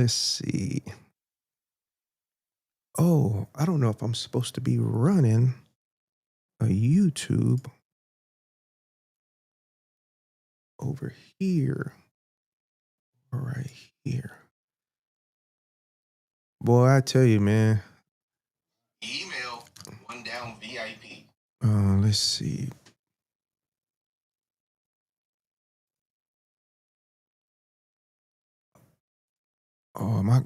let's see. Oh, I don't know if I'm supposed to be running a YouTube over here or right here. Boy, I tell you, man. Email one down VIP. Let's see.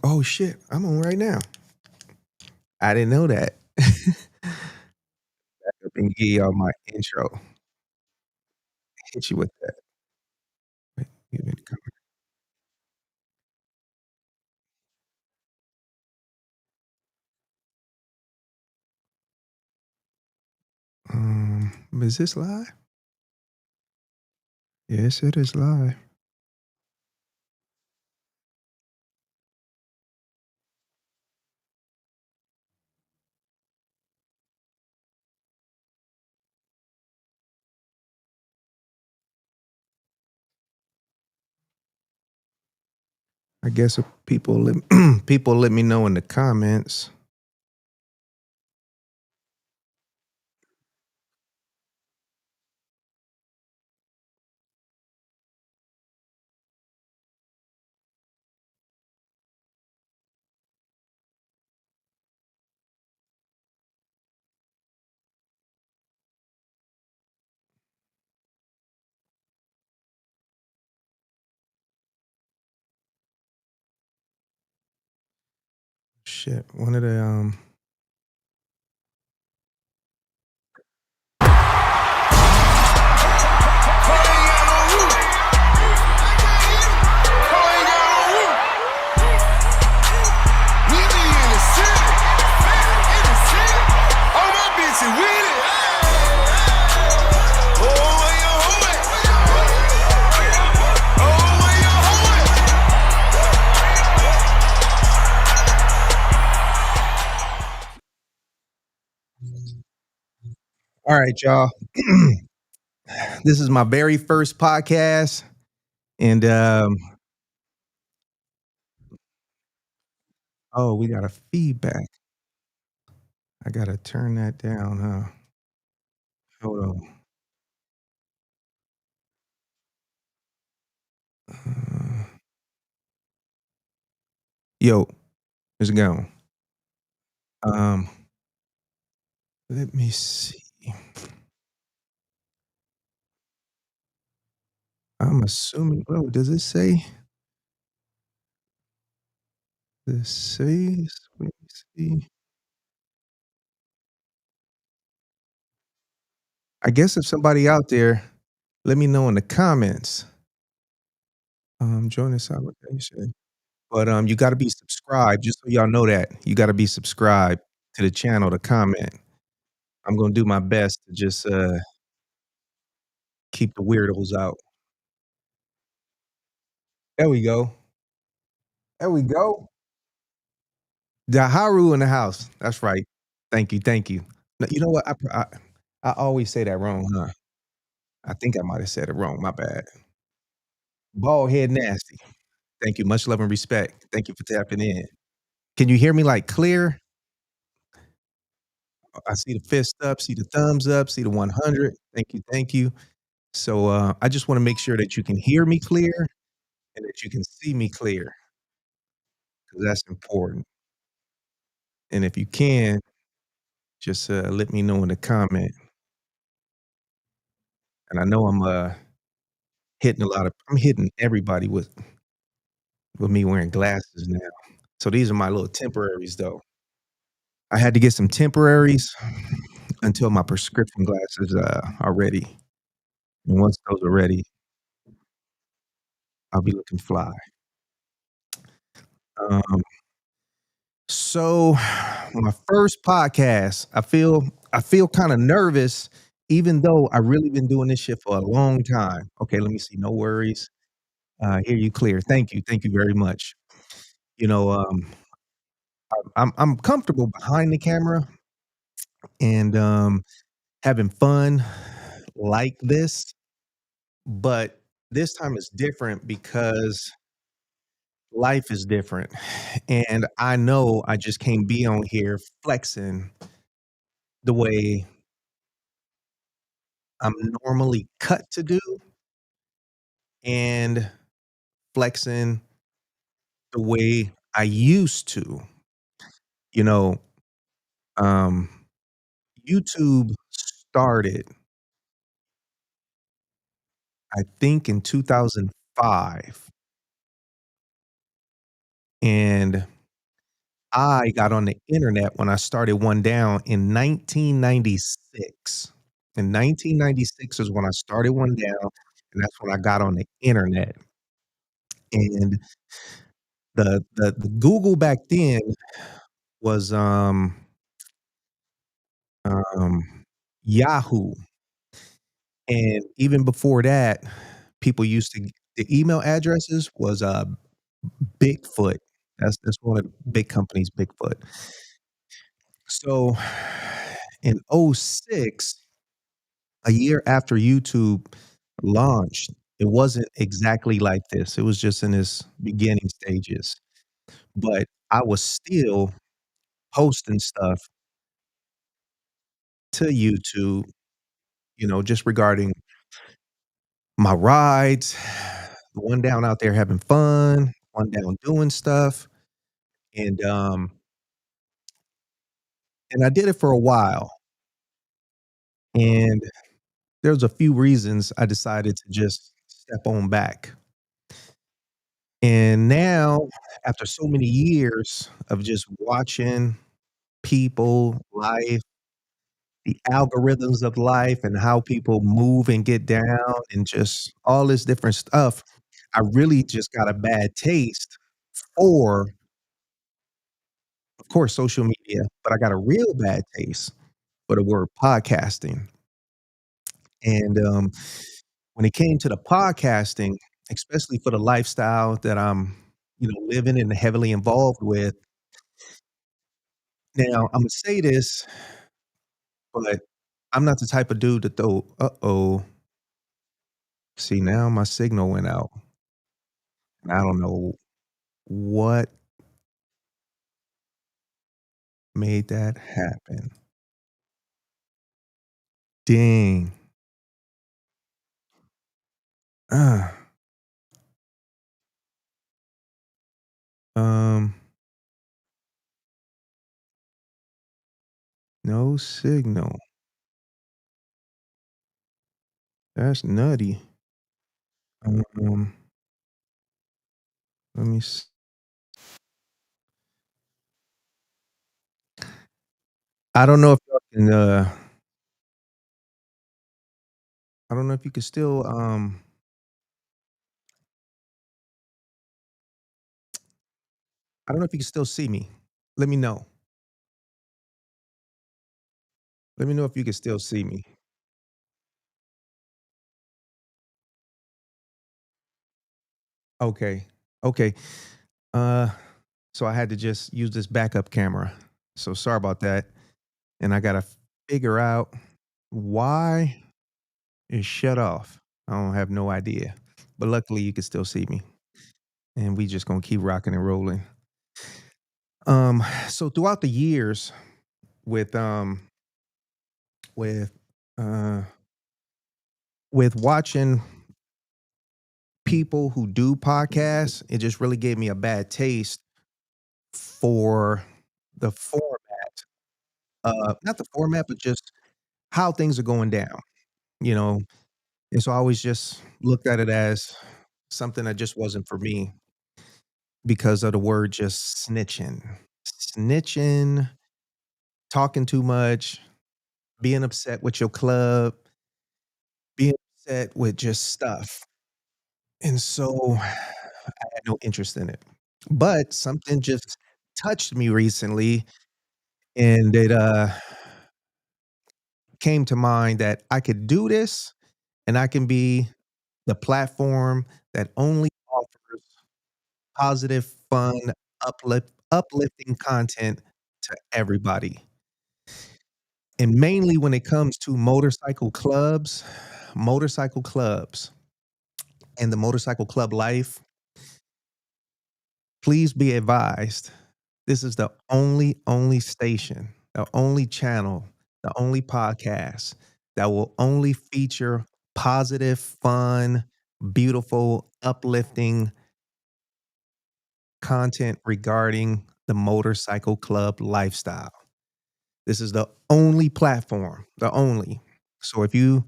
Oh shit, I'm on right now. I didn't know that. Back up and give y'all my intro. Hit you with that. Wait, give me the is this live? Yes, it is live. I guess if people let me know in the comments. Shit, one of the All right, y'all. This is my very first podcast, and oh, we got a feedback. I gotta turn that down, huh? Hold on. Uh, yo, how's it going? Um, let me see. I'm assuming. Oh, does it say? This says. Let me see. I guess if somebody out there, let me know in the comments. Join the conversation. But you got to be subscribed. Just so y'all know that you got to be subscribed to the channel to comment. I'm gonna do my best to just keep the weirdos out. There we go. There we go. Daharu in the house. That's right. Thank you. Thank you. No, you know what? I always say that wrong, huh? I think I might have said it wrong. My bad. Bald head nasty. Thank you. Much love and respect. Thank you for tapping in. Can you hear me like clear? I see the fist up, see the thumbs up, see the 100. Thank you. Thank you. So I just want to make sure that you can hear me clear and that you can see me clear because that's important. And if you can, just let me know in the comment. And I know I'm hitting everybody with me wearing glasses now. So these are my little temporaries though. I had to get some temporaries until my prescription glasses are ready. And once those are ready, I'll be looking fly. Um, so my first podcast, I feel kind of nervous, even though I really been doing this shit for a long time. Okay, let me see. No worries. Hear you clear. Thank you. Thank you very much. You know, I'm comfortable behind the camera and having fun like this, but this time is different because life is different, and I know I just can't be on here flexing the way I'm normally cut to do and flexing the way I used to. You know, um, YouTube started, I think, in 2005, and I got on the internet when I started one down in 1996. In 1996 is when I started one down, and that's when I got on the internet. And the Google back then was, Yahoo, and even before that, people used to the email addresses was, Bigfoot. That's one of the big companies, Bigfoot. So, in '06, a year after YouTube launched, it wasn't exactly like this. It was just in its beginning stages, but I was still posting stuff to YouTube, just regarding my rides, the one down out there having fun, one down doing stuff, and, um, and I did it for a while, and there's a few reasons I decided to just step on back. And now, after so many years of just watching people, life, the algorithms of life, and how people move and get down, and just all this different stuff, I really just got a bad taste for, of course, social media, but I got a real bad taste for the word podcasting. And, when it came to the podcasting, especially for the lifestyle that I'm, living and heavily involved with. Now, Imma say this, but I'm not the type of dude to throw uh-oh. See, now my signal went out, and I don't know what made that happen. Dang. Uh, um, no signal. That's nutty. Um, let me s I don't know if y'all can, I don't know if you can still, I don't know if you can still see me. Let me know. Let me know if you can still see me. Okay. Okay. Uh, so I had to just use this backup camera. So sorry about that. And I gotta figure out why it shut off. I don't have no idea. But luckily you can still see me. And we just gonna keep rocking and rolling. So throughout the years with with uh with watching people who do podcasts, it just really gave me a bad taste for the format. Not the format, but just how things are going down, you know? And so I always just looked at it as something that just wasn't for me because of the word just snitching. Snitching, talking too much, being upset with your club, being upset with just stuff. And so I had no interest in it. But something just touched me recently, and it came to mind that I could do this and I can be the platform that only offers positive, fun, uplifting content to everybody. And mainly when it comes to motorcycle clubs and the motorcycle club life, Please be advised, this is the only station, the only channel, the only podcast that will only feature positive, fun, beautiful, uplifting content regarding the motorcycle club lifestyle. This is the only platform, the only. So if you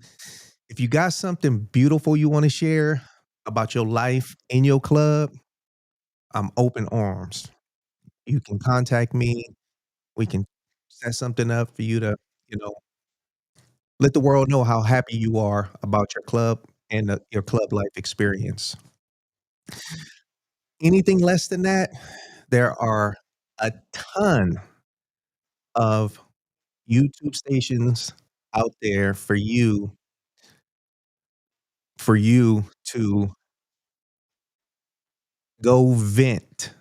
got something beautiful you want to share about your life in your club, I'm open arms. You can contact me. We can set something up for you to, you know, let the world know how happy you are about your club and your club life experience. Anything less than that, there are a ton of YouTube stations out there for you to go vent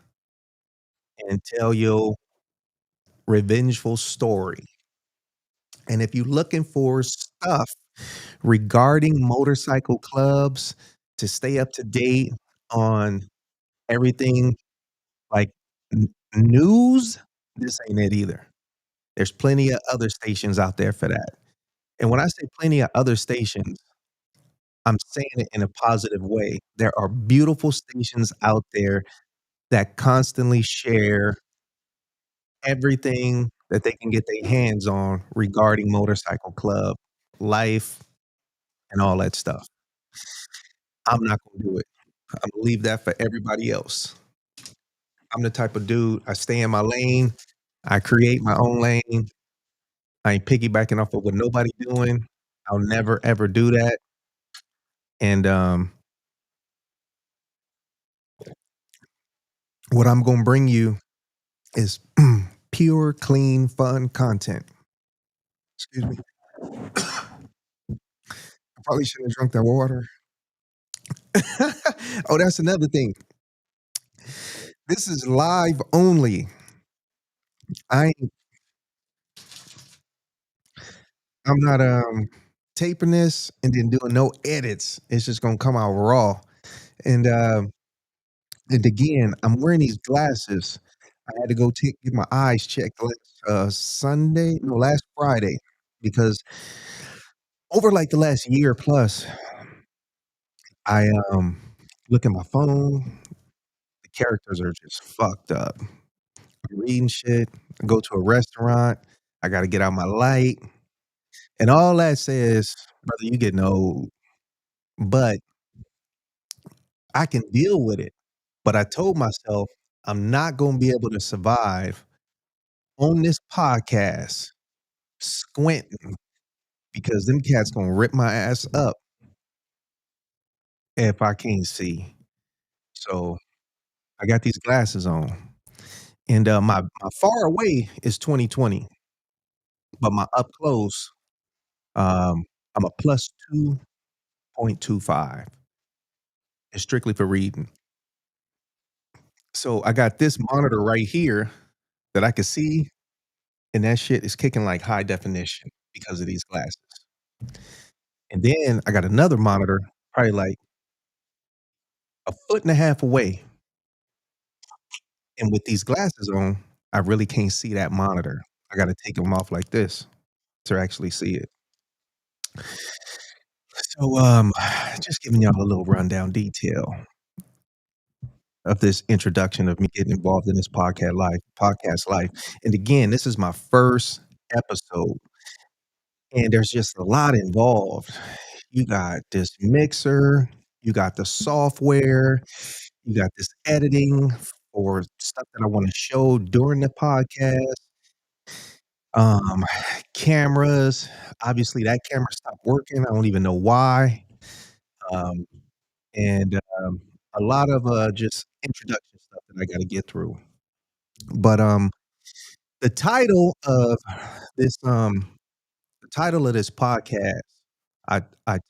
and tell your revengeful story. And if you're looking for stuff regarding motorcycle clubs to stay up to date on everything like news, this ain't it either. There's plenty of other stations out there for that. And when I say plenty of other stations, I'm saying it in a positive way. There are beautiful stations out there that constantly share everything that they can get their hands on regarding motorcycle club life and all that stuff. I'm not gonna do it. I'm gonna leave that for everybody else. I'm the type of dude, I stay in my lane, I create my own lane. I ain't piggybacking off of what nobody doing. I'll never ever do that. And what I'm gonna bring you is pure, clean, fun content. Excuse me. I probably shouldn't have drunk that water. Oh, that's another thing. This is live only. I I'm not taping this and then doing no edits. It's just gonna come out raw. And and again, I'm wearing these glasses. I had to go get my eyes checked Sunday, no, last Friday, because over like the last year plus, I look at my phone. The characters are just fucked up. I'm reading shit. I go to a restaurant. I got to get out my light, and all that says, brother, you getting old. But I can deal with it. But I told myself I'm not gonna be able to survive on this podcast squinting because them cats gonna rip my ass up if I can't see. So I got these glasses on, and my far away is 20/20, but my up close, I'm a plus 2.25. It's strictly for reading. So I got this monitor right here that I can see, and that shit is kicking like high definition because of these glasses. And then I got another monitor, probably like a foot and a half away. And with these glasses on, I really can't see that monitor. I gotta take them off like this to actually see it. So, just giving y'all a little rundown detail of this introduction of me getting involved in this podcast life. And again, this is my first episode, and there's just a lot involved. You got this mixer, you got the software, you got this editing for stuff that I wanna show during the podcast. Um, cameras, obviously that camera stopped working, I don't even know why. Um, and, a lot of, just introduction stuff that I gotta get through. But, the title of this, the title of this podcast, I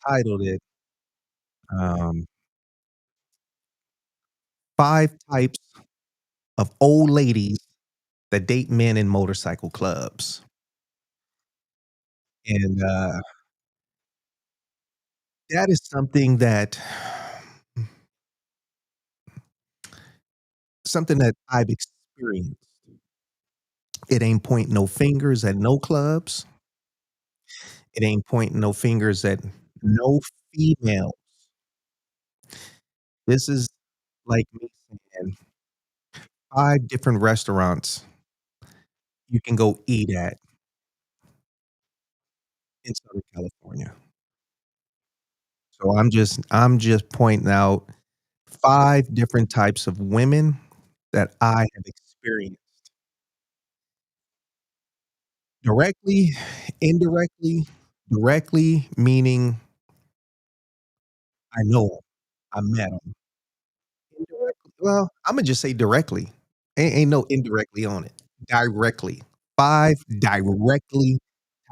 titled it, um, "5 Types of Old Ladies That Date Men in Motorcycle Clubs." And, that is something that something that I've experienced. It ain't pointing no fingers at no clubs. It ain't pointing no fingers at no female. This is like me saying 5 different restaurants you can go eat at in Southern California. So I'm just pointing out 5 different types of women that I have experienced directly, indirectly, directly meaning I know 'em, I met 'em. Indirectly well, Imma just say directly. Ain't no indirectly on it. Directly. 5 directly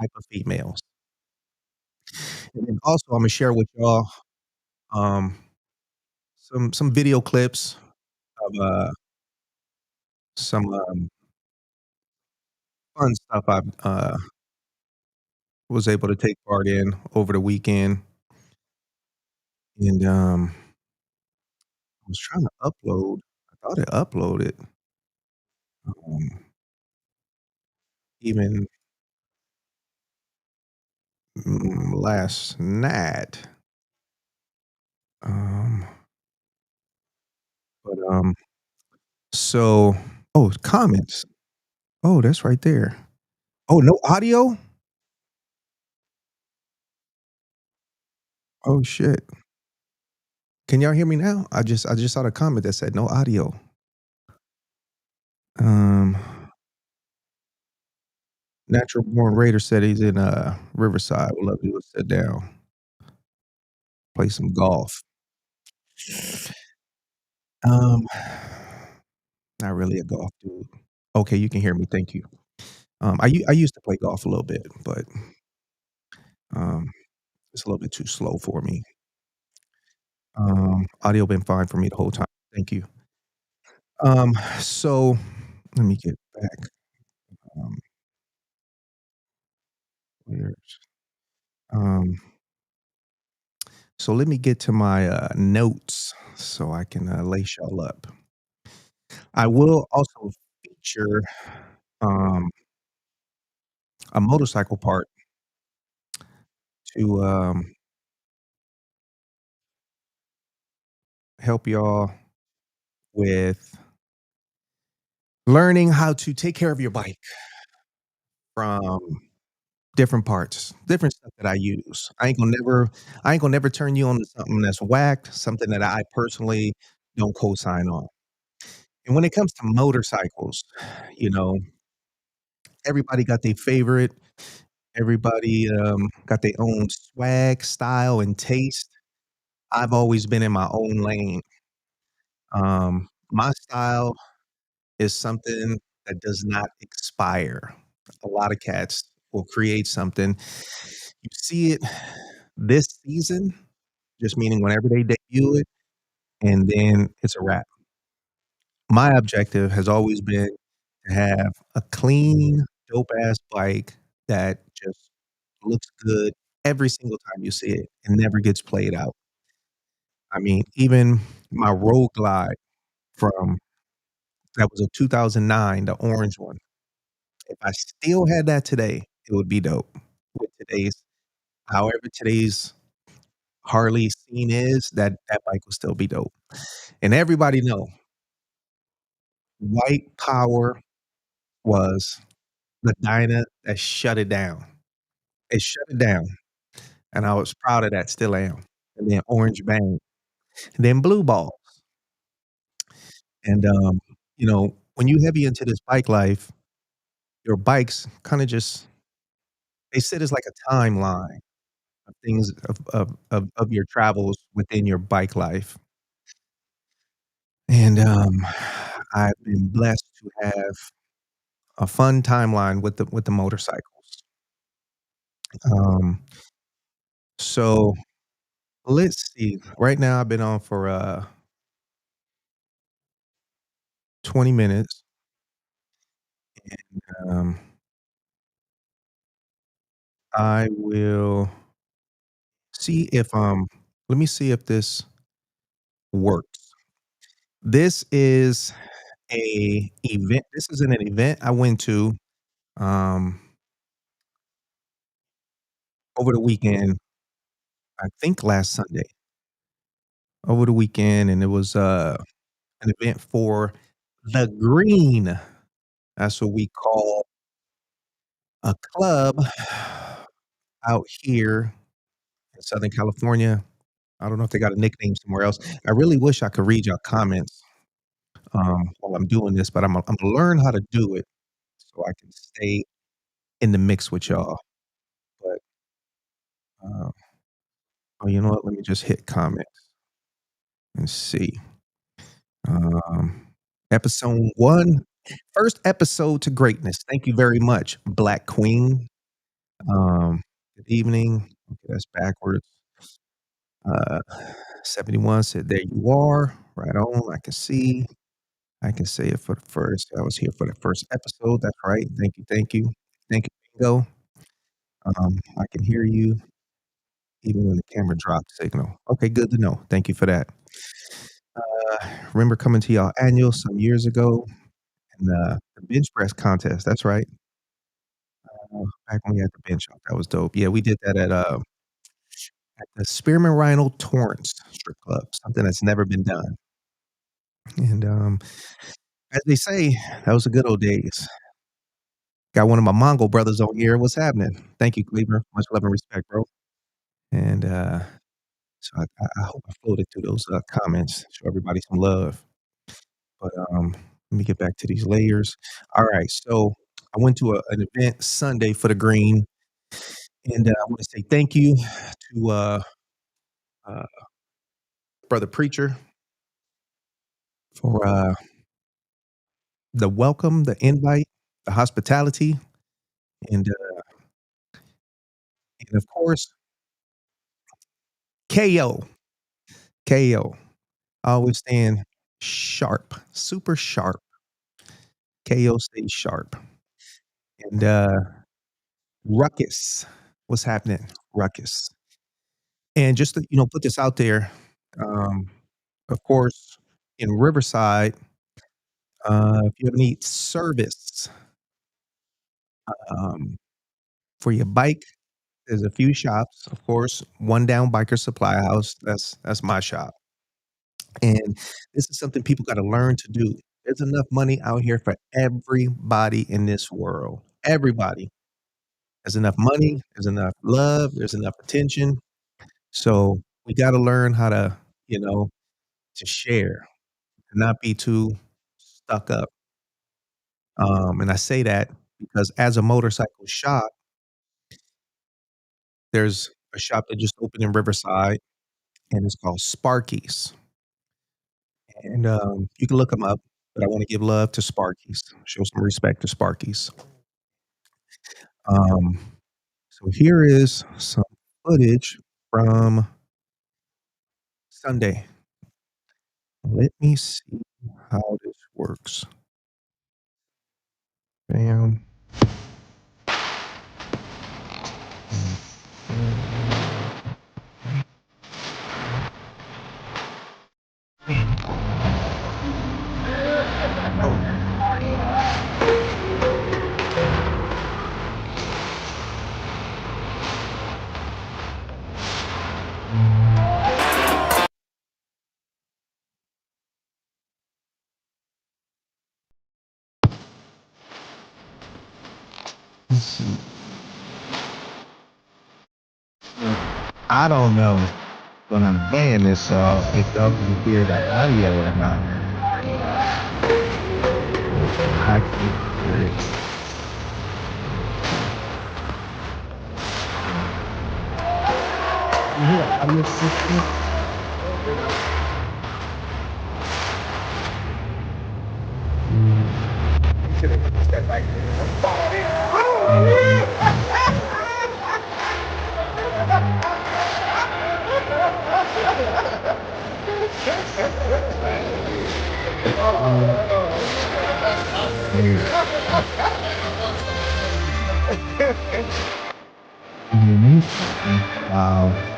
type of females. And then also, Imma share with y'all, um, some video clips of, some, fun stuff I, was able to take part in over the weekend, and, I was trying to upload I thought it uploaded, um, even, last night, um, but so oh, comments. Oh, that's right there. Oh, no audio? Oh, shit. Can y'all hear me now? I just saw the comment that said no audio. Um, Natural Born Raider said he's in, Riverside, would love to go sit down, play some golf. Um, Not really a golf dude. Okay, you can hear me, thank you. I used to play golf a little bit, but, um, it's a little bit too slow for me. Audio been fine for me the whole time, thank you. So let me get back, um, where's um, so let me get to my, notes so I can, lace y'all up. I will also feature, um, a motorcycle part to, help y'all with learning how to take care of your bike from different parts, different stuff that I use. I ain't gonna never turn you on to something that's whacked, something that I personally don't co-sign on. And when it comes to motorcycles, you know, everybody got their favorite, everybody, got their own swag, style, and taste. I've always been in my own lane. My style is something that does not expire. A lot of cats will create something. You see it this season, just meaning whenever they debut it, and then it's a wrap. My objective has always been to have a clean, dope ass bike that just looks good every single time you see it and never gets played out. I mean, even my Road Glide from that was a 2009, the orange one. If I still had that today, it would be dope. With today's however today's Harley scene is, that bike will still be dope. And everybody know white power was the Dyna that shut it down. It shut it down, and I was proud of that, still am. And then Orange Bang, and then Blue Balls. And, when you heavy into this bike life, your bikes kinda just they sit as like a timeline of things of your travels within your bike life. And, I've been blessed to have a fun timeline with the motorcycles. Um, so let's see. Right now, I've been on for, 20 minutes, um, I will see if, let me see if this works. This is a event. This is an event I went to, um, over the weekend, I think last Sunday, over the weekend, and it was, an event for The Green. That's what we call a club out here in Southern California. I don't know if they got a nickname somewhere else. I really wish I could read y'all comments, while I'm doing this, but Imma learn how to do it so I can stay in the mix with y'all. But, uh oh, you know what? Let me just hit comments and see. Um, episode 1, first episode to greatness. Thank you very much, Black Queen. Good evening. Okay, that's backwards. Uh, 71 said, "There you are. Right on. I can see. I can say it for the first. I was here for the first episode. That's right. Thank you. Thank you. Thank you, Bingo. I can hear you even when the camera dropped signal. Okay, good to know. Thank you for that. Remember coming to y'all annual some years ago and the bench press contest. That's right. Back when we had the bench out. That was dope. Yeah, we did that at the Spearman Rhino Torrance Strip Club, something that's never been done. And as they say, that was the good old days. Got one of my Mongol brothers on here. What's happening? Thank you, Cleaver. Much love and respect, bro. And so I hope I floated through those comments, show everybody some love. But let me get back to these layers. All right, so I went to an event Sunday for the Green, and I want to say thank you to uh, brother preacher for the welcome, the invite, the hospitality, and of course KO, KO. Always staying sharp, super sharp. KO stays sharp. And Ruckus, what's happening? Ruckus. And just to, put this out there, um, of course, in Riverside, if you ever need service, um, for your bike, there's a few shops, of course. One Down Biker Supply House, that's my shop. And this is something people gotta learn to do. There's enough money out here for everybody in this world. Everybody. There's enough money, there's enough love, there's enough attention. So we gotta learn how to, you know, to share, and not be too stuck up. And I say that because as a motorcycle shop, there's a shop that just opened in Riverside, and it's called Sparky's. And, you can look them up, but I wanna give love to Sparky's, show some respect to Sparky's. Um, so here is some footage from Sunday. Let me see how this works. Bam. Let's see. I don't know when I'm playing this song if y'all can hear the audio or not. I can hear it. You hear the audio system? Wow.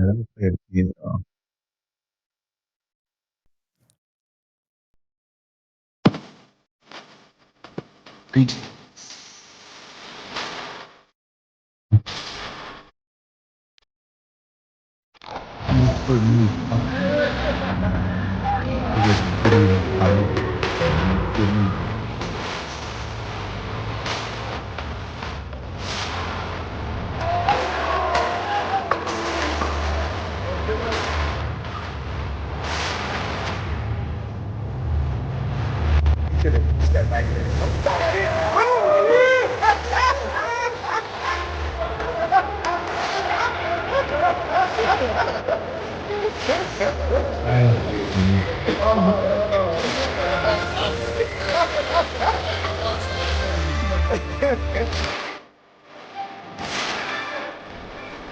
let me play it again. Reach. For me, I just put it in for me.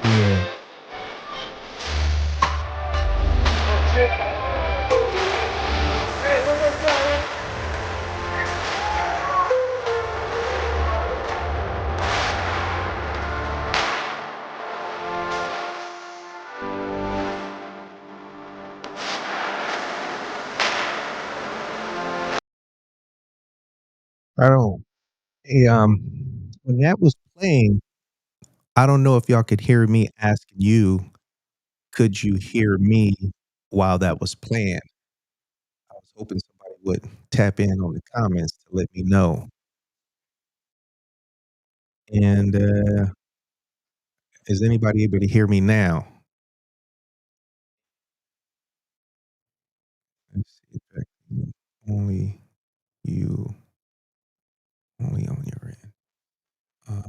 Yeah, I don't. Hey, when that was playing, I don't know if y'all could hear me asking you, could you hear me while that was playing? I was hoping somebody would tap in on the comments to let me know. And is anybody able to hear me now? Let's see if I can only you only on your end.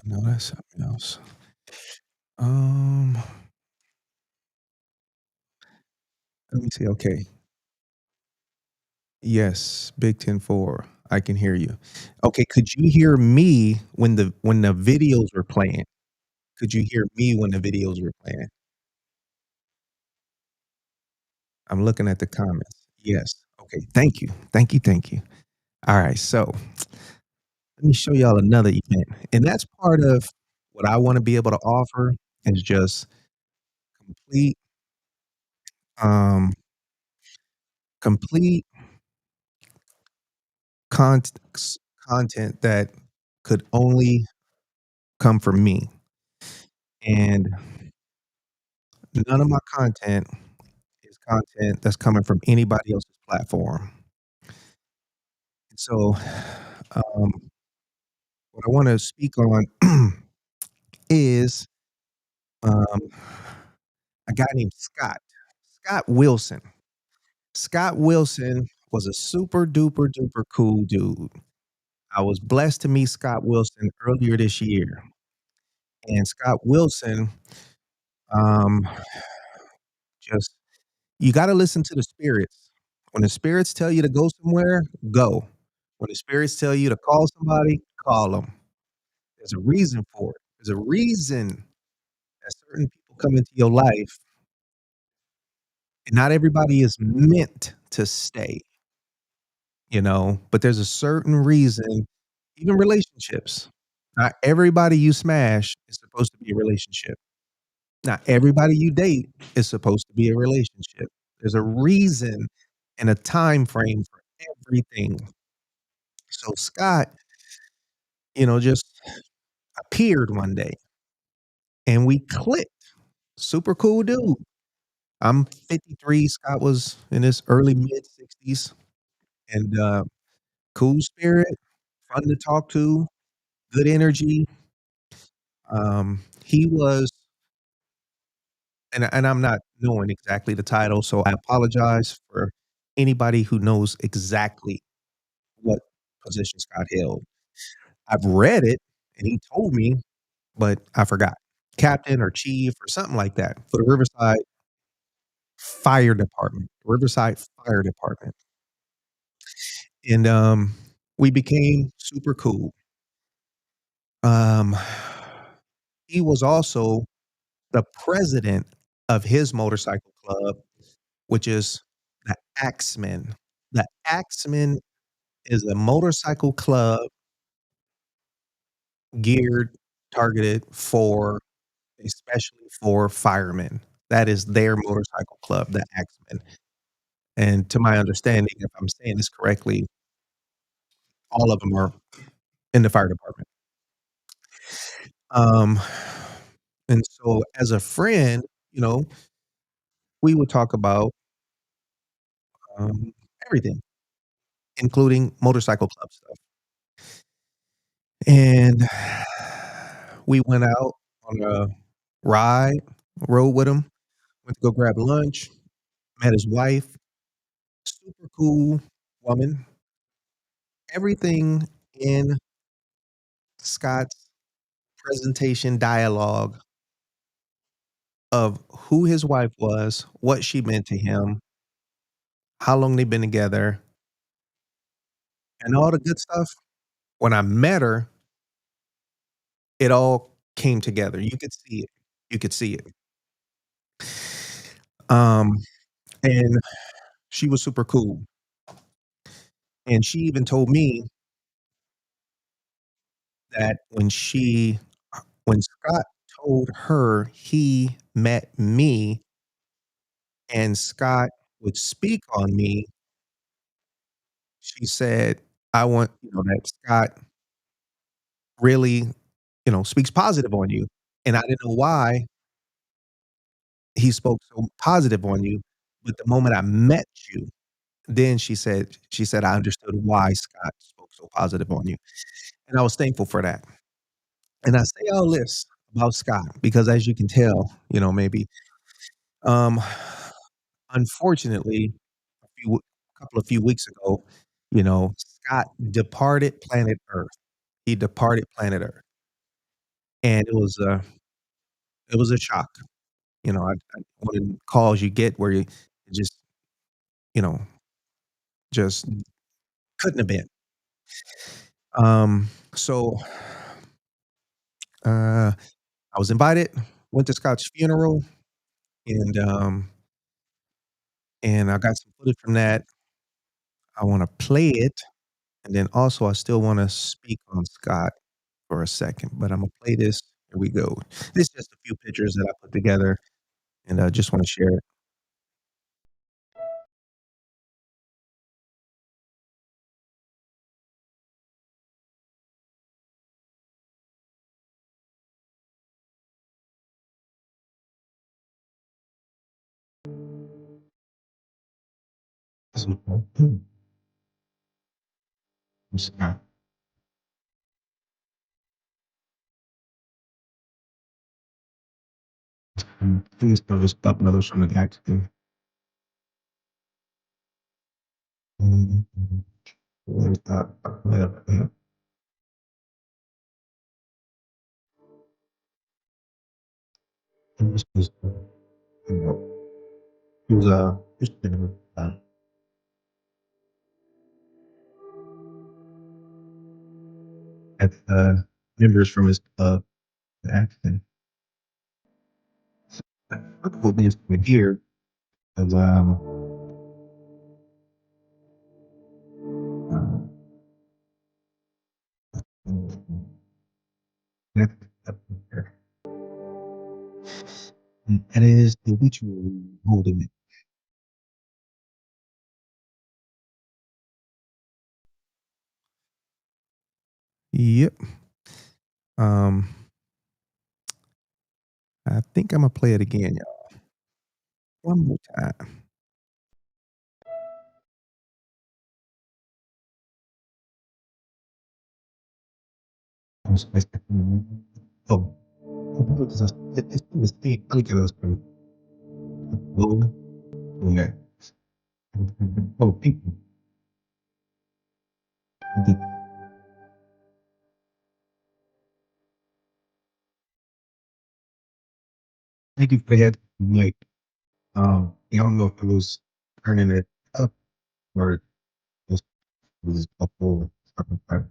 No, that's something else. Um, let me see. Okay. Yes, Big 10-4. I can hear you. Okay, could you hear me when the videos were playing? Could you hear me when the videos were playing? I'm looking at the comments. Yes. Okay. Thank you. Thank you. Thank you. All right. So let me show y'all another event. And that's part of what I want to be able to offer is just complete, um, complete content, content that could only come from me. And none of my content is content that's coming from anybody else's platform. So, um, what I want to speak on is um, a guy named Scott Wilson. Scott Wilson was a super duper duper cool dude. I was blessed to meet Scott Wilson earlier this year, and Scott Wilson, um, just you got to listen to the spirits. When the spirits tell you to go somewhere, go. When the spirits tell you to call somebody, call them. There's a reason for it. There's a reason that certain people come into your life, and not everybody is meant to stay, but there's a certain reason, even relationships. Not everybody you smash is supposed to be a relationship. Not everybody you date is supposed to be a relationship. There's a reason and a time frame for everything. So Scott, just appeared one day and we clicked. Super cool dude. I'm 53. Scott was in his early mid 60s and cool spirit, fun to talk to, good energy. He was, and I'm not knowing exactly the title, so I apologize for anybody who knows exactly what position Scott held. I've read it and he told me, but I forgot. Captain or chief or something like that for the Riverside Fire Department. Riverside Fire Department. And we became super cool. Um he was also the president of his motorcycle club, which is the Axemen. The Axemen is a motorcycle club geared targeted for especially for firemen. That is their motorcycle club, the Axemen, and to my understanding, if I'm saying this correctly, all of them are in the fire department. Um, and so as a friend, you know, we would talk about, um, everything, including motorcycle club stuff. And we went out on a ride, rode with him, went to go grab lunch, met his wife, super cool woman. Everything in Scott's presentation dialogue of who his wife was, what she meant to him, how long they've been together, and all the good stuff. When I met her, it all came together. You could see it. You could see it. Um, and she was super cool. And she even told me that when Scott told her he met me and Scott would speak on me, she said, "I want, that Scott really, speaks positive on you." And I didn't know why he spoke so positive on you, but the moment I met you, then she said, "I understood why Scott spoke so positive on you." And I was thankful for that. And I say all this about Scott because as you can tell, maybe, um, unfortunately, a few weeks ago, Scott departed planet Earth. He departed planet Earth, and it was a shock. One of them calls you get where you just, you know, just couldn't have been. So, I was invited, went to Scott's funeral, and, um, and I got some footage from that. I wanna play it, and then also I still wanna speak on Scott for a second, but Imma play this. Here we go. This is just a few pictures that I put together, and I just wanna share it. Please don't stop another from the accident. Where's that? Yeah. This was, he was, just, at, members from his club, the accident. What pulled me here is, uh, and it is the obituary holding it. Yep. Um, I think Imma play it again, y'all. One more time. Oh, it's Steve. Look at those. Yeah. Oh, people. Thank you for that. Like, I don't know if it was turning it up or just was up or something.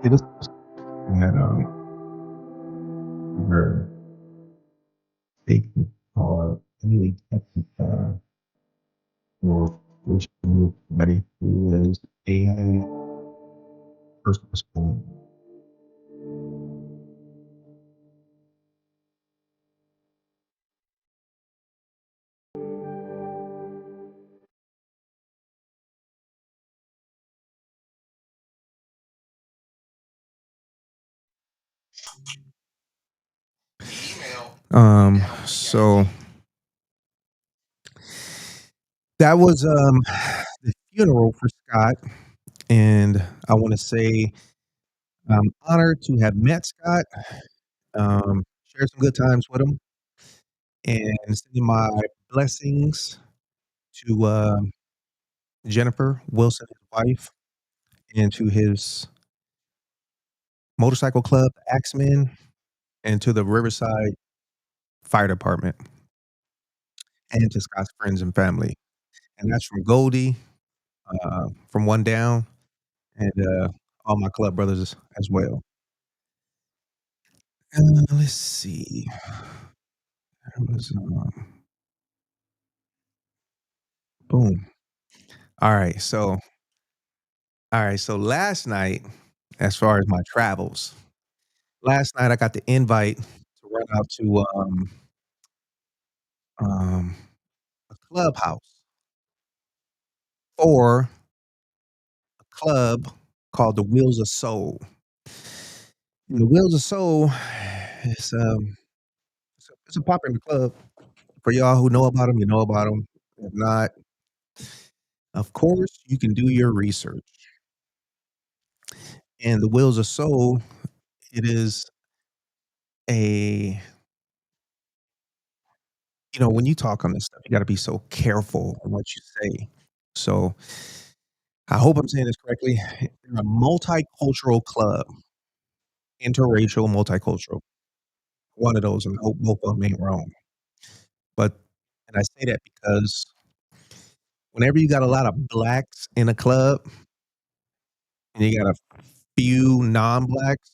It is that her taking or really or Wish everybody who is a Christmas born. So that was the funeral for Scott, and I want to say I'm honored to have met Scott, shared some good times with him, and sending my blessings to Jennifer Wilson, his wife, and to his motorcycle club, the Axemen, and to the Riverside Fire Department, and to Scott's friends and family. And that's from Goldie, from One Down, and all my club brothers as well. Let's see. There was, boom. All right, so last night, as far as my travels, last night I got the invite to run out to um, a clubhouse for a club called the Wheels of Soul. And the Wheels of Soul is it's a popular club. For y'all who know about them, you know about them. If not, of course, you can do your research. And the Wheels of Soul, it is a when you talk on this stuff, you gotta be so careful on what you say. So, I hope I'm saying this correctly. They're a multicultural club, interracial, multicultural. One of those, and I hope both of them ain't wrong. But and I say that because whenever you got a lot of blacks in a club and you got a few non-blacks,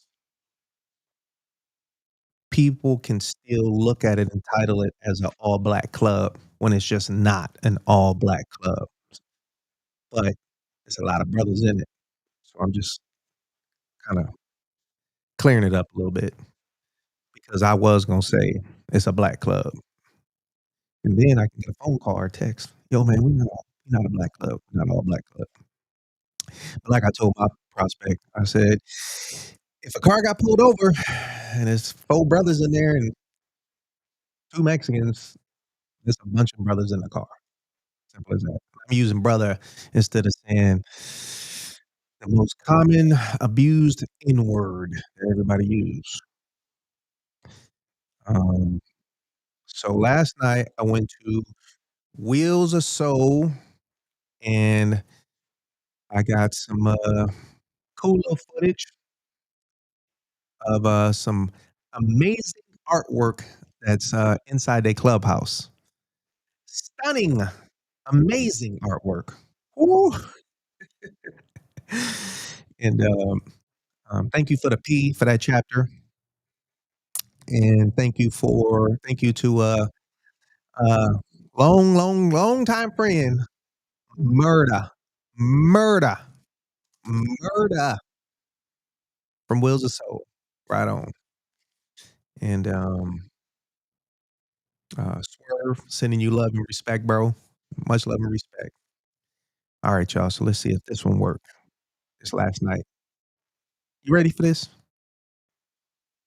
people can still look at it and title it as an all-black club when it's just not an all-black club. But there's a lot of brothers in it. So I'm just kinda clearing it up a little bit because I was gonna say it's a black club, and then I can get a phone call or text, "Yo, man, we not a black club, we're not all black club." But like I told my prospect, I said, "If a car got pulled over and there's 4 brothers in there and 2 Mexicans, there's a bunch of brothers in the car." Simple as that. I'm using brother instead of saying the most common abused N-word that everybody use. Um, so last night I went to Wheels of Soul, and I got some, cool little footage of, some amazing artwork that's, inside their clubhouse. Stunning, amazing artwork. Woo! And, thank you for the P for that chapter, and thank you to, uh, long time friend, Murda, Murda, Murda from Wheels of Soul. Right on. And, Swerve, sending you love and respect, bro. Much love and respect. All right, y'all, so let's see if this one worked. This last night. You ready for this?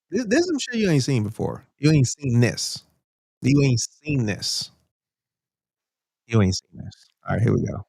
This I'm sure you ain't seen before. You ain't seen this. You ain't seen this. You ain't seen this. All right, here we go.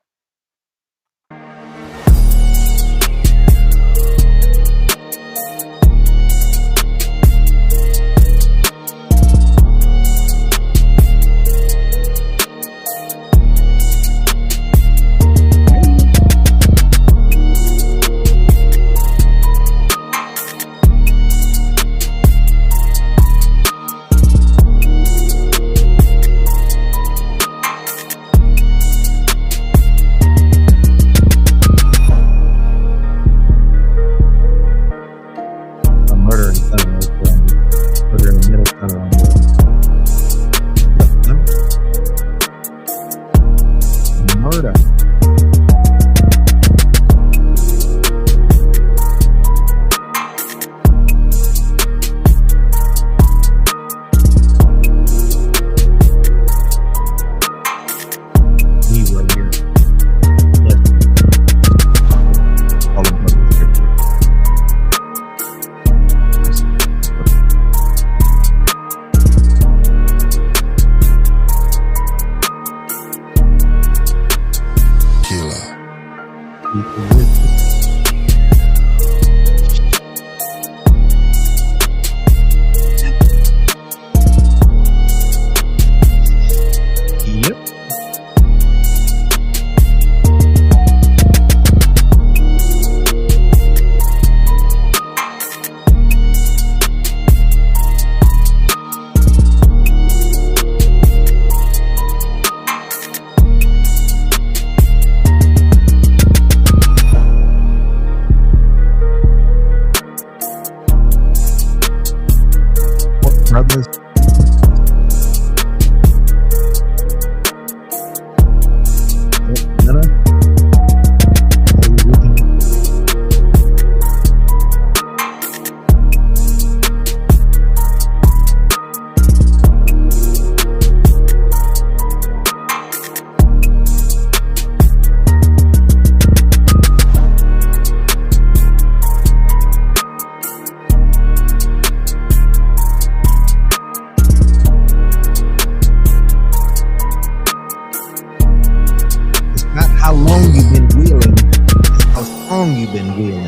we've been wheeling.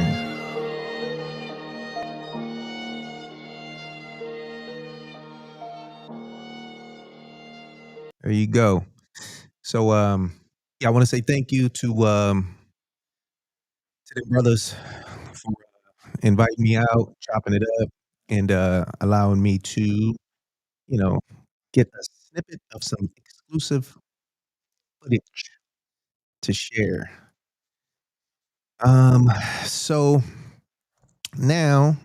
There you go. So, yeah, I want to say thank you to the brothers for inviting me out, chopping it up, and allowing me to, get a snippet of some exclusive footage to share. Um, so now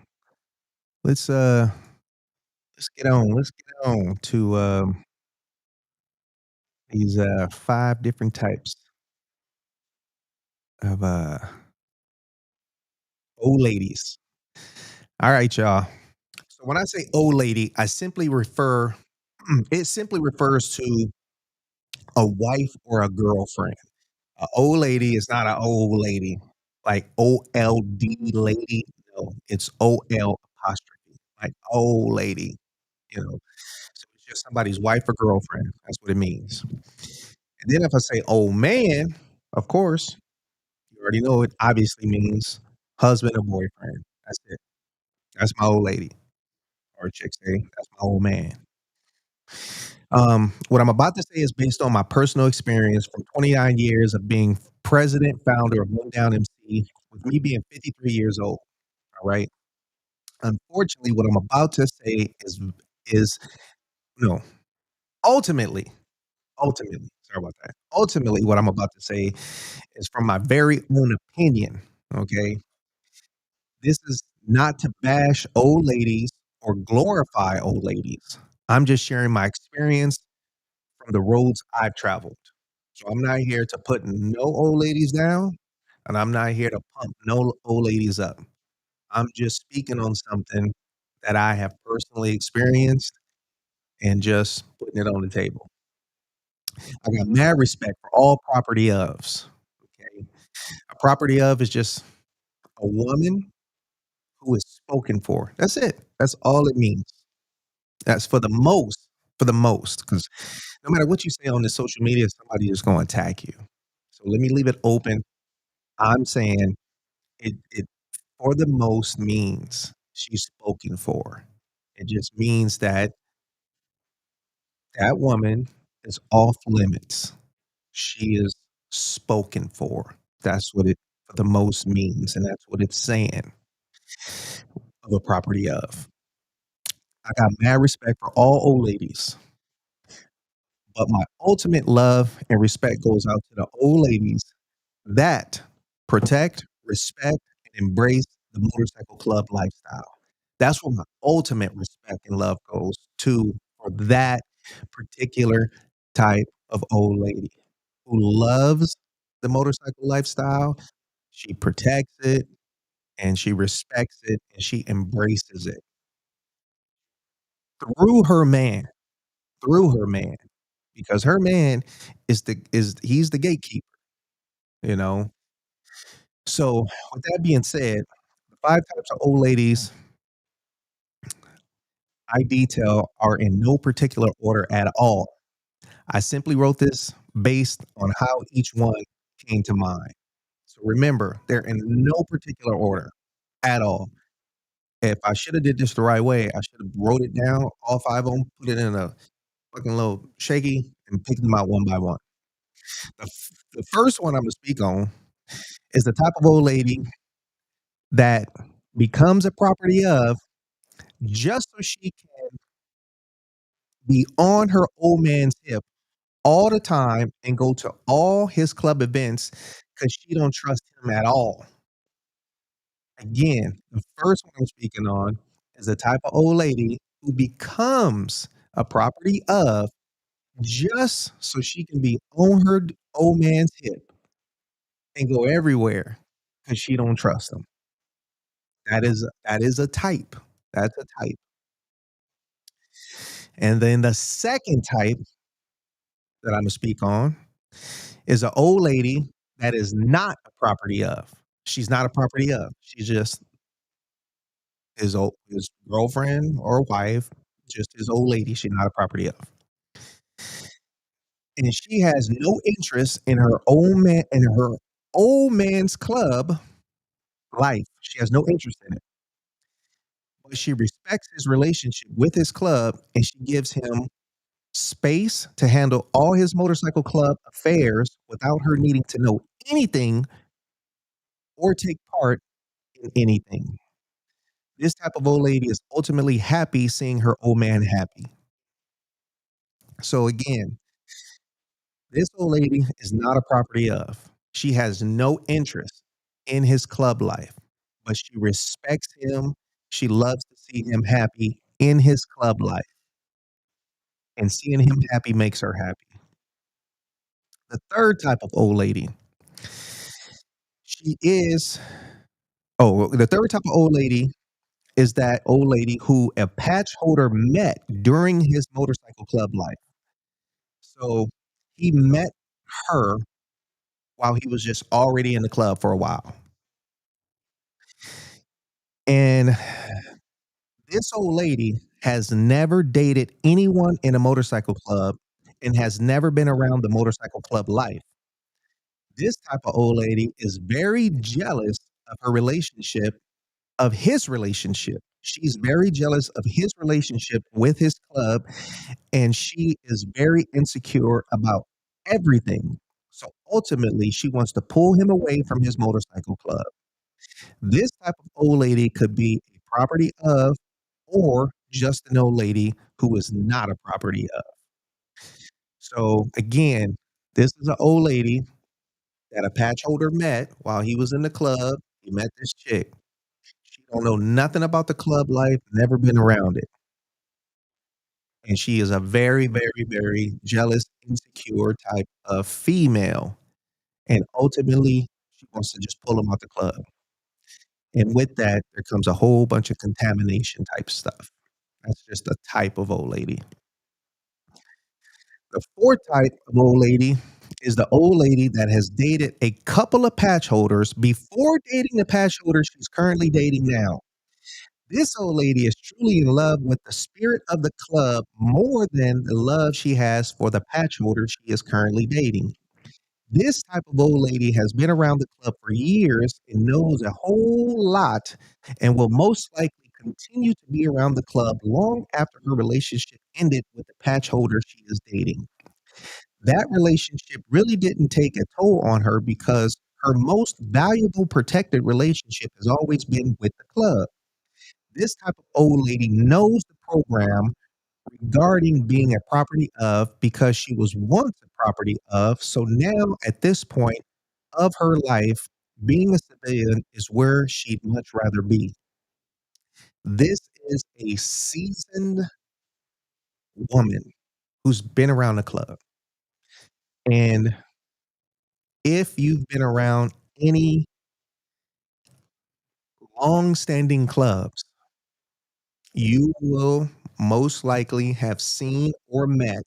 let's uh let's get on to these 5 different types of old ladies. All right, y'all. So when I say old lady, I simply refer it simply refers to a wife or a girlfriend. A old lady is not an old lady, like OLD lady. No, it's OL apostrophe, like old lady, you know. So it's just somebody's wife or girlfriend. That's what it means. And then if I say old man, of course, you already know it obviously means husband or boyfriend. That's it. That's my old lady. Or chicks say, that's my old man. What I'm about to say is based on my personal experience from 29 years of being president, founder of Moon Down MC, with me being 53 years old. All right. Unfortunately, what I'm about to say is no, ultimately, ultimately, sorry about that. Ultimately, what I'm about to say is from my very own opinion. Okay. This is not to bash old ladies or glorify old ladies. I'm just sharing my experience from the roads I've traveled. So I'm not here to put no old ladies down, and I'm not here to pump no old ladies up. I'm just speaking on something that I have personally experienced and just putting it on the table. I got mad respect for all property ofs. Okay. A property of is just a woman who is spoken for. That's it. That's all it means. That's for the most, because no matter what you say on the social media, somebody is going to attack you. So let me leave it open. I'm saying it for the most means she's spoken for. It just means that that woman is off limits. She is spoken for. That's what it for the most means, and that's what it's saying of a property of. I got mad respect for all old ladies, but my ultimate love and respect goes out to the old ladies that protect, respect, and embrace the motorcycle club lifestyle. That's where my ultimate respect and love goes to for that particular type of old lady who loves the motorcycle lifestyle. She protects it and she respects it and she embraces it through her man, through her man, because her man is he's the gatekeeper, you know. So with that being said, the 5 types of old ladies I detail are in no particular order at all. I simply wrote this based on how each one came to mind. So remember, they're in no particular order at all. If I shoulda did this the right way, I should have wrote it down, all 5 of them, put it in a fucking little shaky, and picked them out one by one. The first one Imma speak on is the type of old lady that becomes a property of just so she can be on her old man's hip all the time and go to all his club events because she don't trust him at all. Again, the first one I'm speaking on is the type of old lady who becomes a property of just so she can be on her old man's hip and go everywhere because she don't trust him. That is a type. That's a type. And then the second type that Imma speak on is an old lady that is not a property of. She's not a property of. She's just his girlfriend or wife, just his old lady. She's not a property of. And she has no interest in her old man's club life. She has no interest in it. But she respects his relationship with his club, and she gives him space to handle all his motorcycle club affairs without her needing to know anything or take part in anything. This type of old lady is ultimately happy seeing her old man happy. So again, this old lady is not a property of. She has no interest in his club life, but she respects him. She loves to see him happy in his club life, and seeing him happy makes her happy. The third type of old lady, she is the third type of old lady is that old lady who a patch holder met during his motorcycle club life. So he met her while he was just already in the club for a while. And this old lady has never dated anyone in a motorcycle club and has never been around the motorcycle club life. This type of old lady is very jealous of her relationship of his relationship. She's very jealous of his relationship with his club, and she is very insecure about everything. So ultimately, she wants to pull him away from his motorcycle club. This type of old lady could be a property of or just an old lady who is not a property of. So again, this is an old lady that a patch holder met while he was in the club. He met this chick. She don't know nothing about the club life, never been around it. And she is a very, very, very jealous, insecure type of female. And ultimately, she wants to just pull him out the club. And with that, there comes a whole bunch of contamination type stuff. That's just a type of old lady. The fourth type of old lady is the old lady that has dated a couple of patch holders before dating the patch holder she's currently dating now. This old lady is truly in love with the spirit of the club more than the love she has for the patch holder she is currently dating. This type of old lady has been around the club for years and knows a whole lot and will most likely continue to be around the club long after her relationship ended with the patch holder she is dating. That relationship really didn't take a toll on her because her most valuable protected relationship has always been with the club. This type of old lady knows the program regarding being a property of because she was once a property of. So now at this point of her life, being a civilian is where she'd much rather be. This is a seasoned woman who's been around the club. And if you've been around any long-standing clubs, you will most likely have seen or met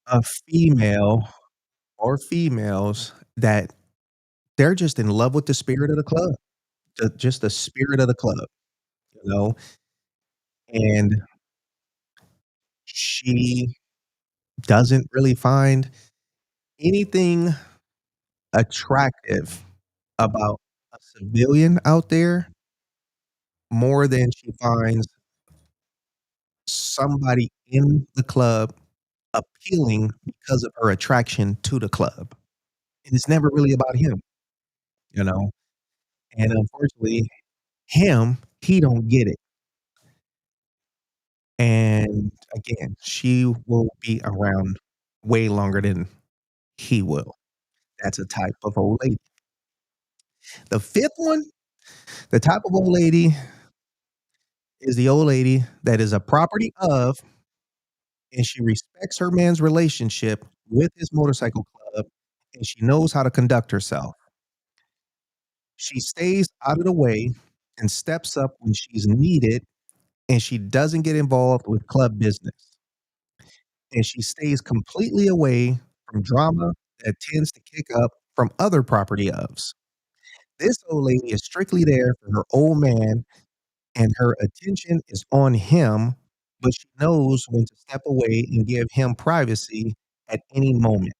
a female or females that they're just in love with the spirit of the club, just the spirit of the club, you know, and she doesn't really find anything attractive about a civilian out there more than she finds somebody in the club appealing because of her attraction to the club. And it's never really about him, you know? And unfortunately, he don't get it. And again, she will be around way longer than he will. That's a type of old lady. The fifth one, the type of old lady is the old lady that is a property of, and she respects her man's relationship with his motorcycle club, and she knows how to conduct herself. She stays out of the way and steps up when she's needed, and she doesn't get involved with club business. And she stays completely away from drama that tends to kick up from other property ofs. This old lady is strictly there for her old man, and her attention is on him, but she knows when to step away and give him privacy at any moment.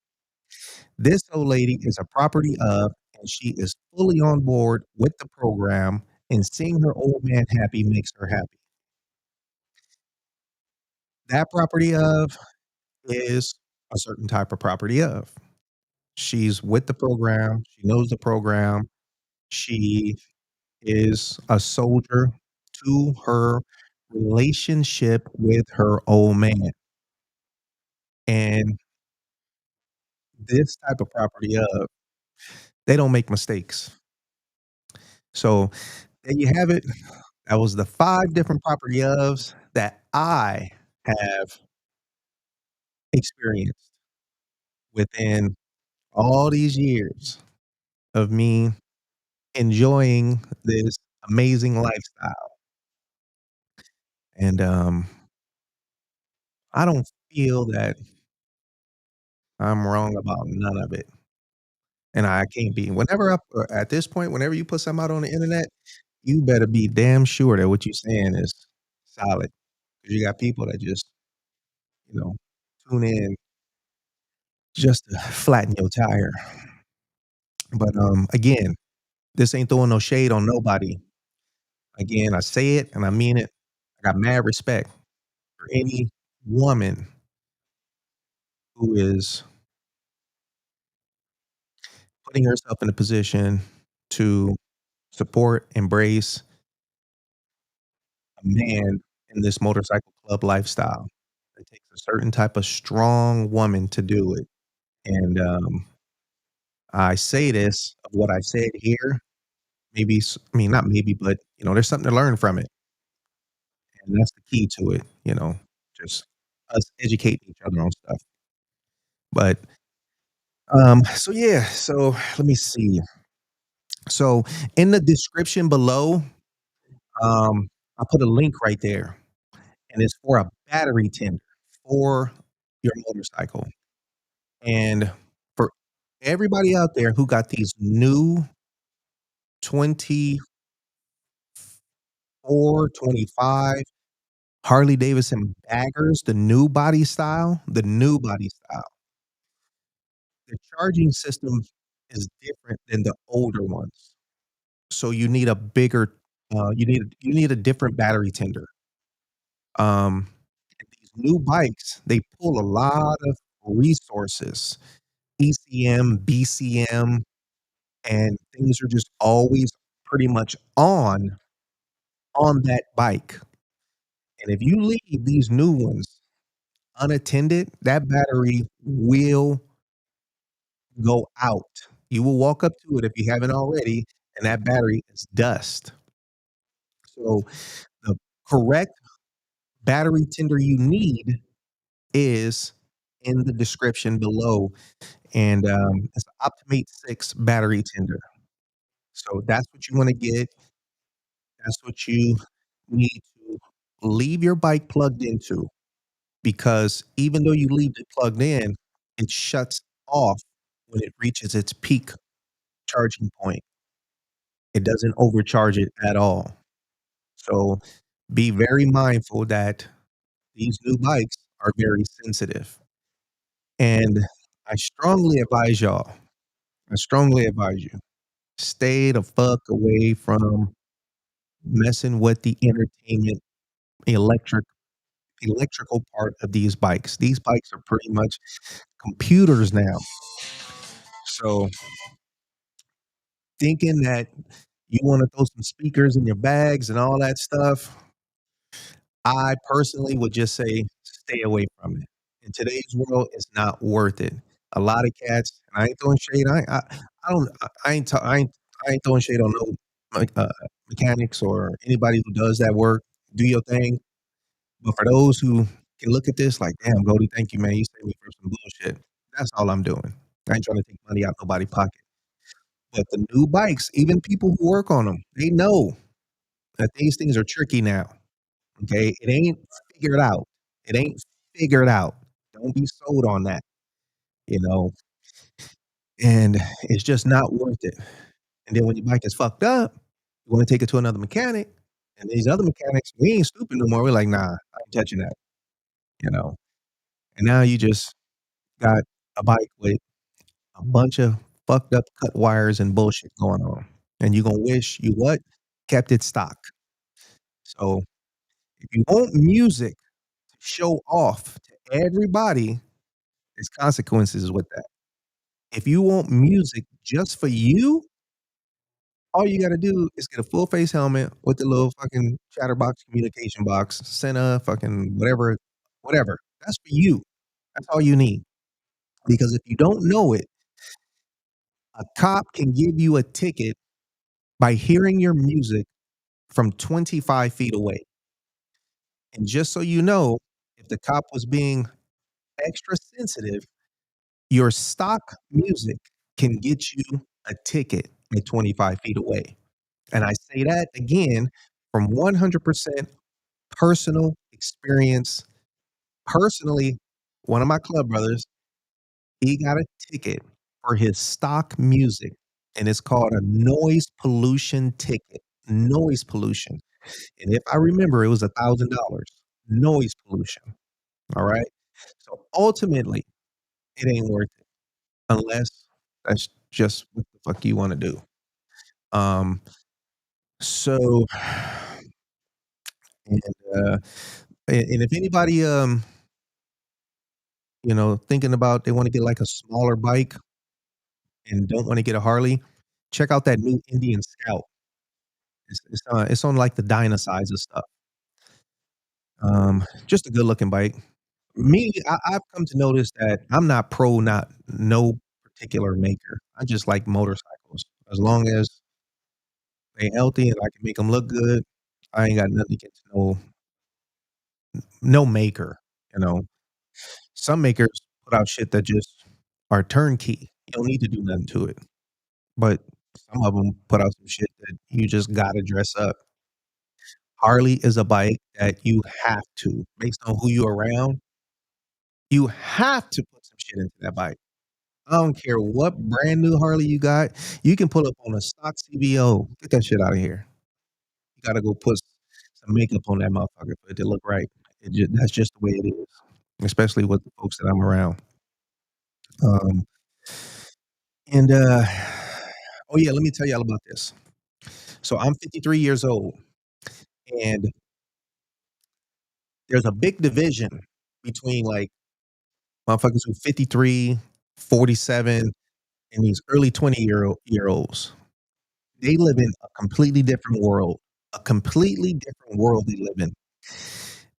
This old lady is a property of, and she is fully on board with the program, and seeing her old man happy makes her happy. That property of is a certain type of property of. She's with the program, she knows the program, she is a soldier to her relationship with her old man, and this type of property of, they don't make mistakes. So, there you have it. That was the 5 different property ofs that I have experienced within all these years of me enjoying this amazing lifestyle, and, I don't feel that I'm wrong about none of it, and I can't be. Whenever at this point, whenever you put something out on the internet, you better be damn sure that what you're saying is solid, 'cause you got people that just, you know, tune in just to flatten your tire. But, again, this ain't throwing no shade on nobody. Again, I say it and I mean it. I got mad respect for any woman who is putting herself in a position to support, embrace a man in this motorcycle club lifestyle. It takes a certain type of strong woman to do it, and, I say this of what I said here, maybe I mean, not maybe, but, there's something to learn from it, and that's the key to it, just us educating each other on stuff. But, so yeah, so let me see. So in the description below, I put a link right there, and it's for a battery tender for your motorcycle. And for everybody out there who got these new 24, 25 Harley Davidson baggers, the new body style, the charging system is different than the older ones. So you need a bigger, you need a different battery tender. And these new bikes, they pull a lot of resources, ECM, BCM, and things are just always pretty much on that bike. And if you leave these new ones unattended, that battery will go out. You will walk up to it if you haven't already, and that battery is dust. So the correct battery tender you need is in the description below, and, it's the Optimate 6 battery tender. So that's what you wanna get. That's what you need to leave your bike plugged into, because even though you leave it plugged in, it shuts off when it reaches its peak charging point. It doesn't overcharge it at all. So be very mindful that these new bikes are very sensitive. And I strongly advise y'all, I strongly advise you, stay the fuck away from messing with the entertainment electric electrical part of these bikes. These bikes are pretty much computers now. So thinking that you wanna throw some speakers in your bags and all that stuff, I personally would just say stay away from it. In today's world, it's not worth it. A lot of cats, and I ain't throwing shade, I don't I ain't throwing shade on no, like, mechanics or anybody who does that work. Do your thing. But for those who can look at this like, "Damn, Goldie, thank you, man. You saved me from some bullshit." That's all I'm doing. I ain't trying to take money out nobody's pocket. But the new bikes, even people who work on them, they know that these things are tricky now, okay? It ain't figured out. It ain't figured out. Don't be sold on that, you know? And it's just not worth it. And then when your bike is fucked up, you wanna take it to another mechanic, and these other mechanics, we ain't stupid no more. We're like, "Nah, I ain't touching that," you know? And now you just got a bike with a bunch of fucked up cut wires and bullshit going on, and you gonna wish you what? Kept it stock. So, if you want music to show off to everybody, there's consequences with that. If you want music just for you, all you gotta do is get a full face helmet with the little fucking chatterbox communication box, Senna, fucking whatever, whatever. That's for you. That's all you need. Because if you don't know it, a cop can give you a ticket by hearing your music from 25 feet away. And just so you know, if the cop was being extra sensitive, your stock music can get you a ticket at 25 feet away. And I say that again from 100% personal experience. Personally, one of my club brothers, he got a ticket for his stock music, and it's called a noise pollution ticket. Noise pollution. And if I remember, it was $1,000. Noise pollution. All right. So ultimately, it ain't worth it unless that's just what the fuck you want to do. Um, so, and, uh, and if anybody, thinking about they want to get like a smaller bike and don't want to get a Harley, check out that new Indian Scout. It's on like the Dyna size of stuff. Just a good looking bike. I've come to notice that I'm not pro not no particular maker. I just like motorcycles. As long as they healthy and I can make them look good, I ain't got nothing against no maker, you know. Some makers put out shit that just are turnkey. You don't need to do nothing to it. But some of them put out some shit that you just gotta dress up. Harley is a bike that you have to, based on who you're around, you have to put some shit into that bike. I don't care what brand new Harley you got, you can pull up on a stock CVO. Get that shit out of here. You gotta go put some makeup on that motherfucker for it to look right. That's just the way it is, especially with the folks that I'm around. Um, and, oh, yeah, let me tell y'all about this. So I'm 53 years old, and there's a big division between, like, motherfuckers who 53, 47, and these early 20-year-olds. They live in a completely different world, a completely different world they live in,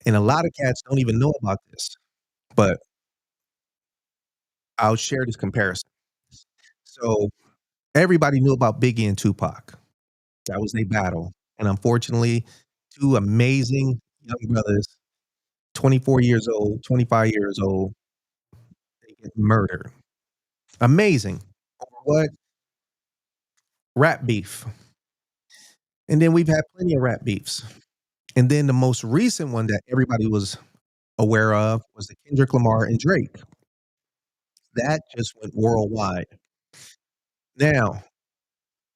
and a lot of cats don't even know about this, but I'll share this comparison. So, everybody knew about Biggie and Tupac. That was their battle, and unfortunately, 2 amazing young brothers, 24 years old, 25 years old, they get murdered. Amazing. Over what? Rap beef. And then we've had plenty of rap beefs. And then the most recent one that everybody was aware of was the Kendrick Lamar and Drake. That just went worldwide. Now,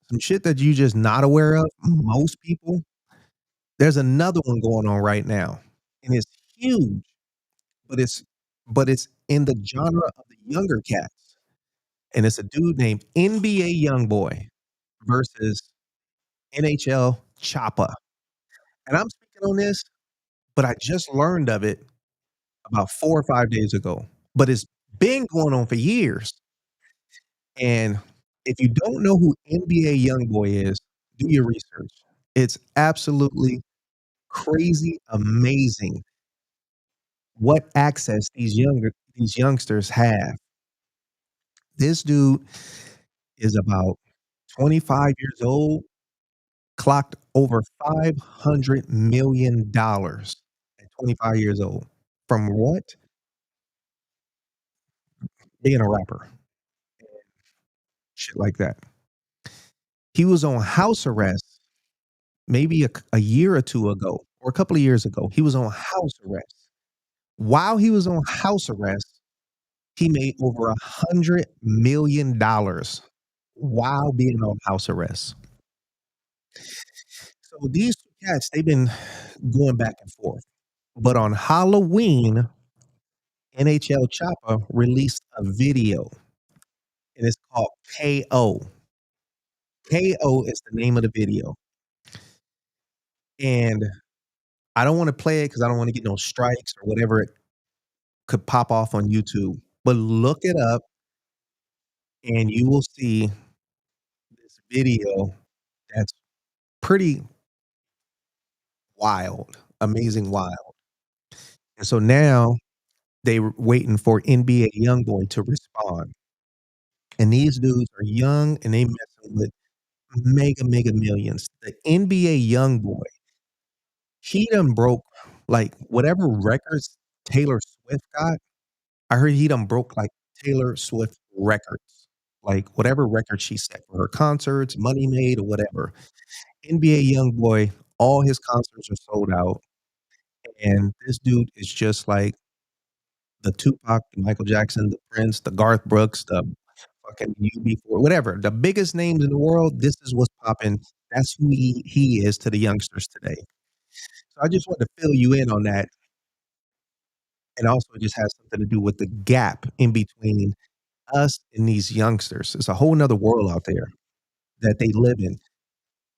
some shit that you just not aware of, most people, there's another one going on right now, and it's huge, but it's in the genre of the younger cats, and it's a dude named NBA Youngboy versus NHL Choppa. And I'm speaking on this, but I just learned of it about 4 or 5 days ago, but it's been going on for years. And if you don't know who NBA Youngboy is, do your research. It's absolutely crazy amazing what access these youngsters have. This dude is about 25 years old, clocked over $500 million at 25 years old. From what? Being a rapper, shit like that. He was on house arrest maybe a year or 2 ago, or a couple of years ago. He was on house arrest. While he was on house arrest, he made over $100 million while being on house arrest. So these 2 cats, they've been going back and forth. But on Halloween, NHL Choppa released a video, and it's called KO. KO is the name of the video, and I don't wanna play it because I don't wanna get no strikes or whatever it could pop off on YouTube, but look it up and you will see this video that's pretty wild, amazing wild. And so now they were waiting for NBA YoungBoy to respond, and these dudes are young and they messing with mega millions. The NBA YoungBoy, he done broke, like, whatever records Taylor Swift got. I heard he done broke, like, Taylor Swift records, like, whatever record she set for her concerts, money made, or whatever. NBA YoungBoy, all his concerts are sold out, and this dude is just like the Tupac, the Michael Jackson, the Prince, the Garth Brooks, the fucking UB4, whatever. The biggest names in the world, this is what's popping. That's who he is to the youngsters today. So I just wanted to fill you in on that, and also it just has something to do with the gap in between us and these youngsters. It's a whole 'nother world out there that they live in,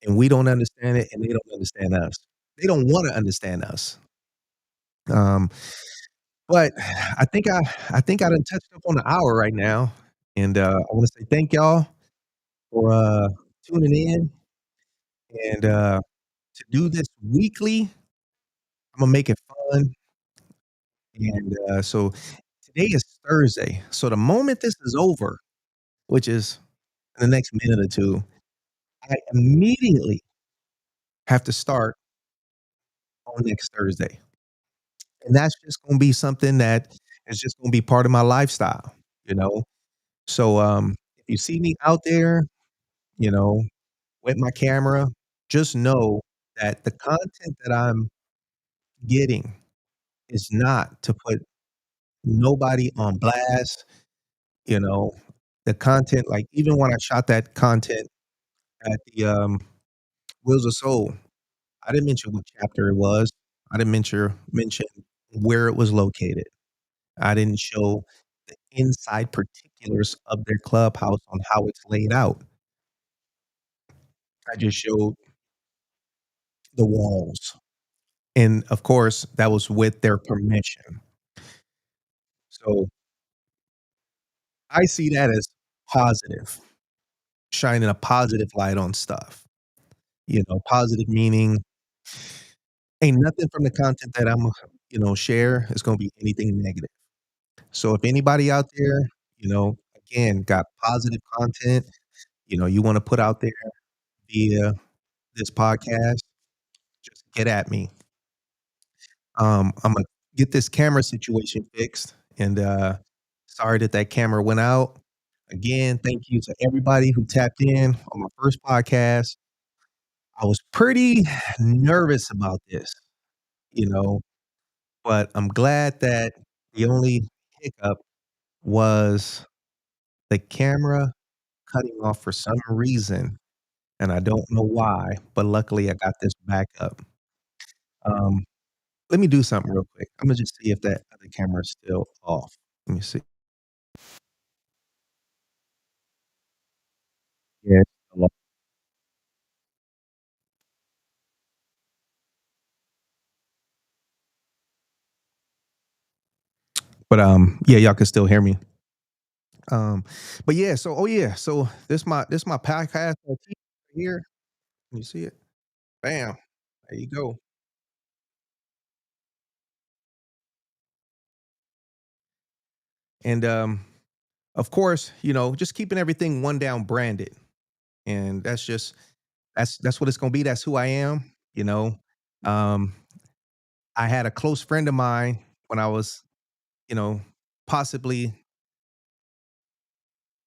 and we don't understand it, and they don't understand us. They don't wanna understand us. Um, but I think I done touched up on the hour right now, and, I wanna say thank y'all for, tuning in, and, to do this weekly, Imma make it fun, and, so today is Thursday, so the moment this is over, which is in the next minute or 2, I immediately have to start on next Thursday. And that's just gonna be something that is just gonna be part of my lifestyle, you know? So, if you see me out there, you know, with my camera, just know that the content that I'm getting is not to put nobody on blast, you know? The content, like, even when I shot that content at the, Wheels of Soul, I didn't mention what chapter it was. I didn't mention where it was located. I didn't show the inside particulars of their clubhouse on how it's laid out. I just showed the walls, and, of course, that was with their permission. So, I see that as positive, shining a positive light on stuff, positive meaning ain't nothing from the content that Imma, share is gonna be anything negative. So, if anybody out there, again, got positive content, you wanna put out there via this podcast, just get at me. Imma get this camera situation fixed, and, sorry that that camera went out. Again, thank you to everybody who tapped in on my first podcast. I was pretty nervous about this, you know, but I'm glad that the only hiccup was the camera cutting off for some reason, and I don't know why, but luckily I got this back up. Um, Let me do something real quick. Imma just see if that other camera is still off. Let me see. Yeah, it's still off. But, yeah, y'all can still hear me. Um, but yeah, so oh yeah, so this my podcast right here. Can you see it? Bam. There you go. And, of course, just keeping everything one down branded, and that's what it's gonna be. That's who I am, you know? Um, I had a close friend of mine when I was, you know, possibly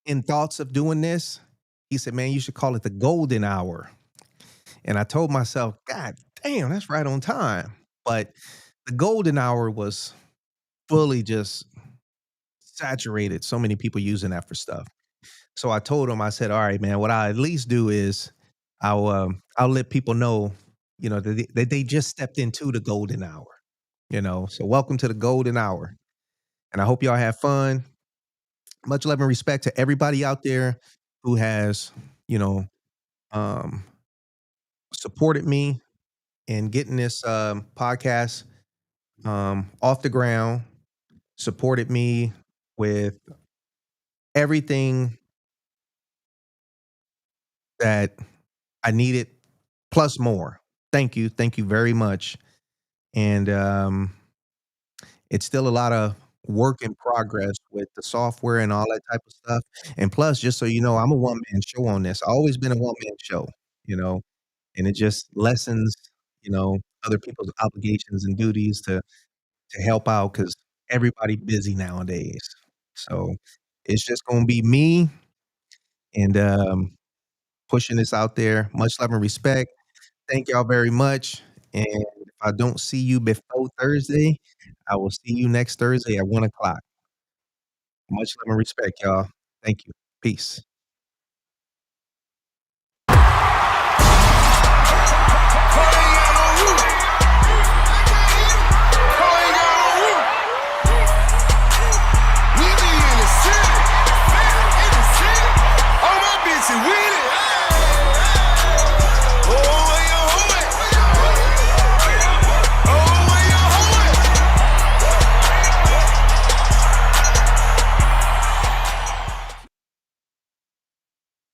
in thoughts of doing this. He said, "Man, you should call it the golden hour." And I told myself, "God damn, that's right on time." But the golden hour was fully just saturated. So many people using that for stuff. So I told him, I said, "All right, man, what I at least do is I'll let people know, that they just stepped into the golden hour, So welcome to the golden hour. And I hope y'all have fun. Much love and respect to everybody out there who has, you know, um, supported me in getting this podcast off the ground, supported me with everything that I needed, plus more. Thank you very much. And it's still a lot of work in progress with the software and all that type of stuff. And plus, just so you know, I'm a one man show on this. I always been a one man show, you know, and it just lessens, other people's obligations and duties to help out because everybody busy nowadays. So it's just gonna be me and pushing this out there. Much love and respect. Thank y'all very much. And if I don't see you before Thursday, I will see you next Thursday at 1 o'clock. Much love and respect, y'all. Thank you. Peace.